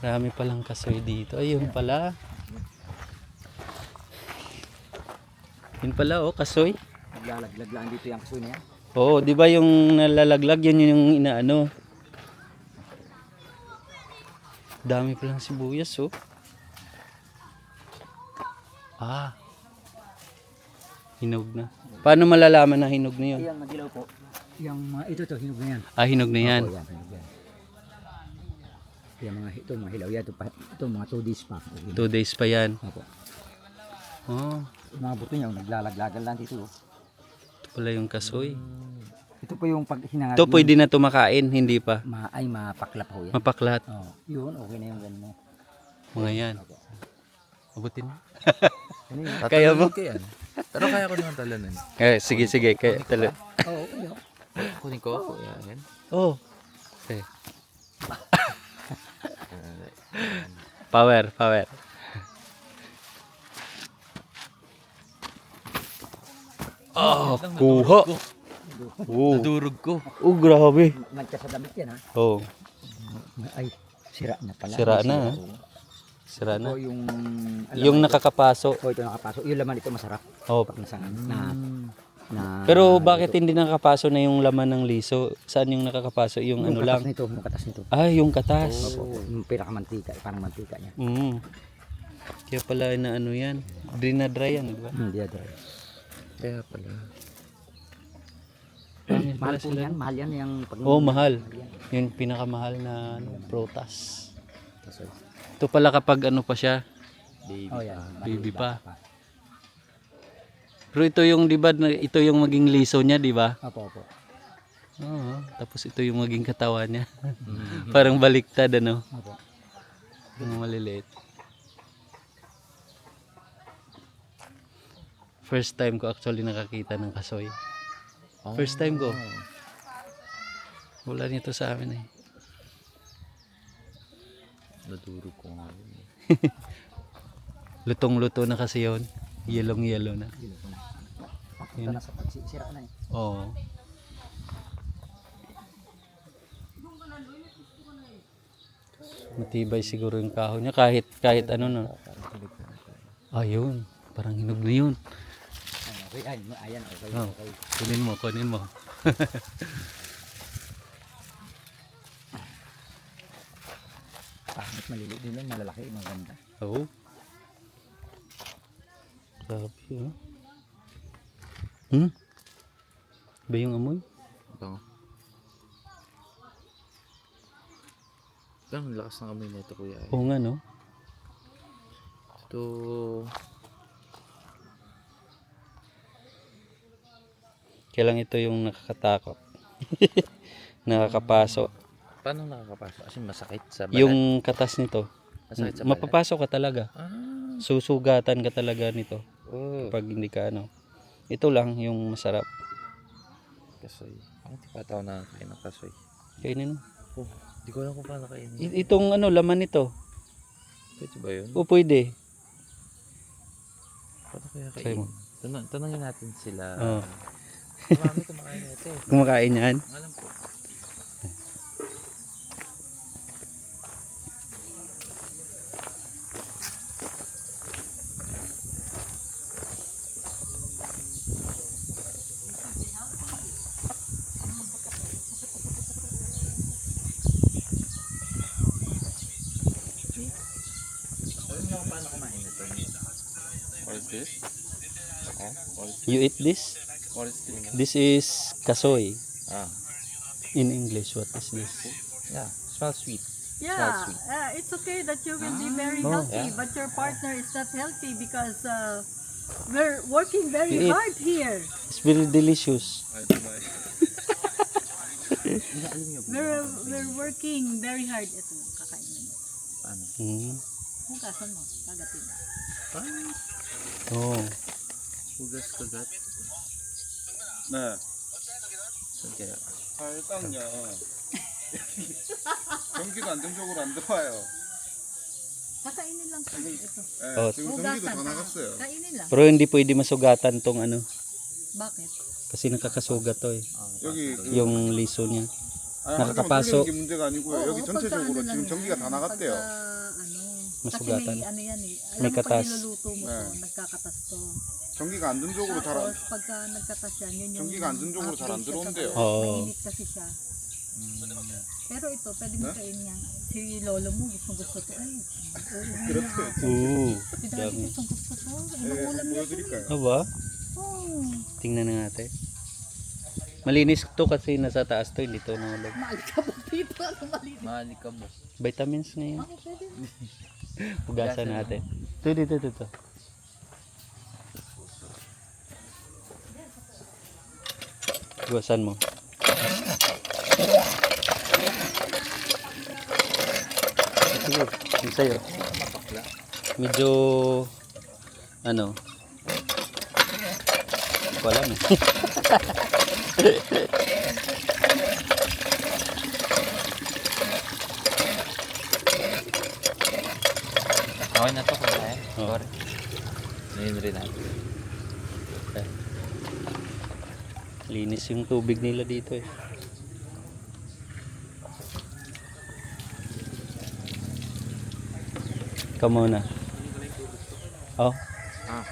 Marami palang kasoy dito. Ayun pala. Yun pala oh, kasoy. Naglalaglag lang dito yung kasoy na yan. Oo, di ba yung nalalaglag yun yung inaano. Dami palang sibuyas oh. Ah. Hinog na. Paano malalaman na hinog na yun? Ayan, madilaw po. Yung mga ito to, hinog na yan. Ah, hinog na yan. Opo, yan, hinog yan. Yung mga hilaw yan. Ito mga 2 days pa. 2 days pa yan. Opo. Oh, Yung mga buto niya, naglalaglagan lang dito. ito pala yung kasoy. Ito po yung pag hinangag. Ito pwede na tumakain, hindi pa. Ay, mapaklap ho yan. Mapaklat. Oh, yun, okay na yung ganun mo. Mga yan. Abutin mo. Ano yun? Kaya mo? Pero kaya ko naman talanan. Eh, sige, sige. Kaya tala. Oo, okay. Kunin ko ako. Yan. Oh. Okay. Power, power. Oh, kuha. Oh, Nadurog ko. oh grabe. Mancha sa damit yan ha. Oh, Ay, sira na pala. Sira na, ha? Oo. sira Ito na. yung nakakapaso. ito nakapasok. Yung laman ito masarap. Oh. Pag nasangan na Pero bakit hindi nakakapaso na yung laman ng liso? Saan yung nakakapaso? Yung ano lang? Yung katas nito. Ah, yung katas. Opo, yung pinakamantika, parang mantika niya. Mm. Kaya pala na ano yan. Dry yan, di ba? Hindi dry. Kaya pala. Pangit Mahal pala po sila. yan, mahal yan yung pag Oh, mahal. Yung pinakamahal na ano, prutas. Kasoy. Ito pala kapag ano pa siya. Baby. Oh yan, Baby bata pa. Pero ito yung, di ba, ito yung maging liso niya, di ba? Opo, opo. Oo. Tapos ito yung maging katawan niya. Parang baliktad, ano? Opo. Yung maliliit. First time ko actually nakakita ng kasoy. First time ko. Wala nito sa amin eh. Nadurog ko nga. Lutong-luto na kasi yun. Yellow-yellow na. Ito na sa pagsisira na eh. Oo. Matibay siguro yung kahoy niya kahit ano no. Ayun, parang hinog na yun. Okay, ayan, okay, Oh. okay. Kunin mo, kunin mo. Pangit maliliit din yan, malalaki, maganda. Oo. Grabe, oh. Ba yung amoy? Ito. Ang lakas ng amoy na ito, kuya. Oo nga, no? Ito. Kailang ito yung nakakatakot. Nakakapaso. Paano nakakapasok? Kasi masakit sa balat. Yung katas nito, Masakit sa balat. mapapasok ka talaga. Ah. Susugatan ka talaga nito Oh. kapag hindi ka ano. Ito lang yung masarap. Kasoy. Ang di pa tao nakakain ng kasoy. Kainin mo. Oh. Di ko alam kung paano kainin. Itong ano, laman nito. Pwede ba yun? O pwede. Paano kaya Try kainin? mo. Tanongin natin sila. Oo. Marami kumakain na ito. Kumakain yan. Alam po. Alam niyo kung paano kumain ito? What is this? Oh, You eat this? what is this? This is kasoy. Ah, In English, what is this? yeah. Smells sweet. Yeah, sweet. it's okay that you will be very Oh. healthy, Yeah. but your partner is not healthy because we're working You very eat. hard here. It's very delicious. We're working very hard. Ito, kakainin mo. Paano? Hugasan mo, kagatin mo. Oh. Hugas kagat. 네. Saan kaya? 일단요. 전기도 안정적으로 안 들어와요. Kakainin lang po ito. 네, 어. 지금 전기도 Hugasan. 다 나갔어요. Kainin lang. Pero hindi pwede masugatan tong ano. Bakit? Kasi nakakasugat to eh. 여기 Yung liso niya. 아니, 한 개만 nakakapaso. 뚫리는 게 문제가 아니고요. 여기 Oo, 전체적으로 pagka ano 지금 lang 전기가 다 yan, 나갔대요. pagka Kasi masugatan. may ano yan eh. Alam May mo pag katas. niluluto mo to, 네. nagkakatas to. 전기가 안정적으로 잘 안, Tapos pagka nagkatas yan, yun yung 전기가 안정적으로 잘 안 upgrade siya sa 들어온대요. balat. Oo. Mainit kasi siya. Pero ito, pwede mo Ne? kainin yan. Si lolo mo, gusto to. Ay, Oo. si daddy Dami. gusto to. Ibang 네, ulam niya to. 보여드릴까요? Ano ba? Oh, Tingnan na natin. Malinis to kasi nasa taas to, hindi to nahulog. maalikabok dito. Ano malinis? Mahali ka mo. Vitamins ngayon. Ako pwede. Hugasan natin. Ito. Hugasan mo. Sige, yung sa'yo. Medyo, ano, wala na. Okay na to kung kaya. Oh. Sorry. Ngayon rin natin. Linis yung tubig nila dito eh. Ikaw muna. Oh, Ah.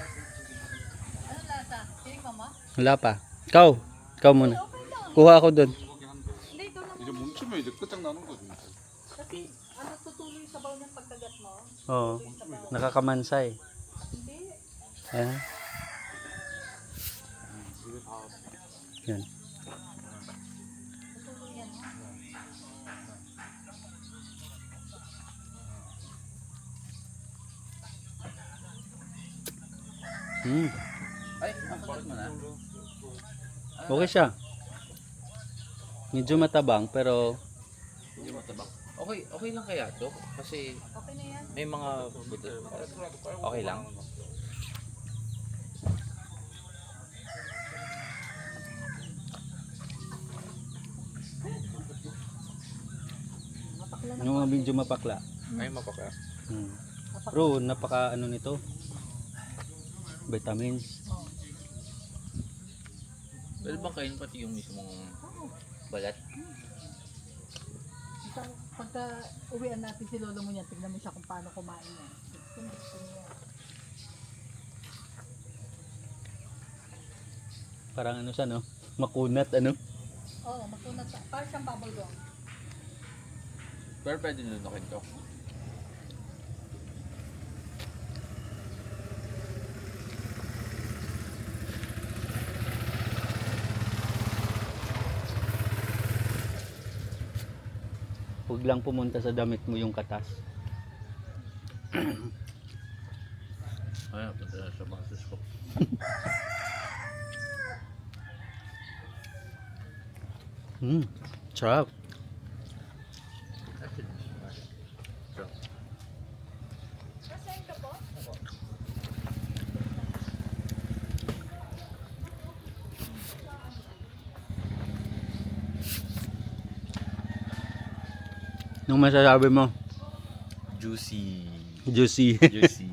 Ano lasa? Kinig mama? wala pa. Ikaw muna. Kuha ako doon. Hindi, ikaw naman. 이제 뭉치면 이제 끝장나는 거지. Kasi ano tutuloy sa baw ng pagkagat mo? Oo. Nakakamansay. Hindi. Ayan. Yan. Tutuloy yan. Ay, bakit mo na? Okay siya. Medyo matabang pero Hindi mo tabak. Okay lang kaya to? Kasi Okay na yan. may mga buto. Okay lang. yung mga medyo mapakla. Ay, mapaka. Bro, napaka ano nito. Vitamins. Pwede bang kainin pati yung mismong balat? Pagka uwian natin si lolo mo niyan, tignan mo siya kung paano kumain niya. Gusto niya. Parang ano siya no? Makunat ano? Oo, makunat siya. Parang siyang bubble gum. Pero pwede lunukin to. Huwag lang pumunta sa damit mo yung katas. Ay, punta na sa basis ko. Sarap. Nung masasabi mo, Juicy. juicy. Juicy.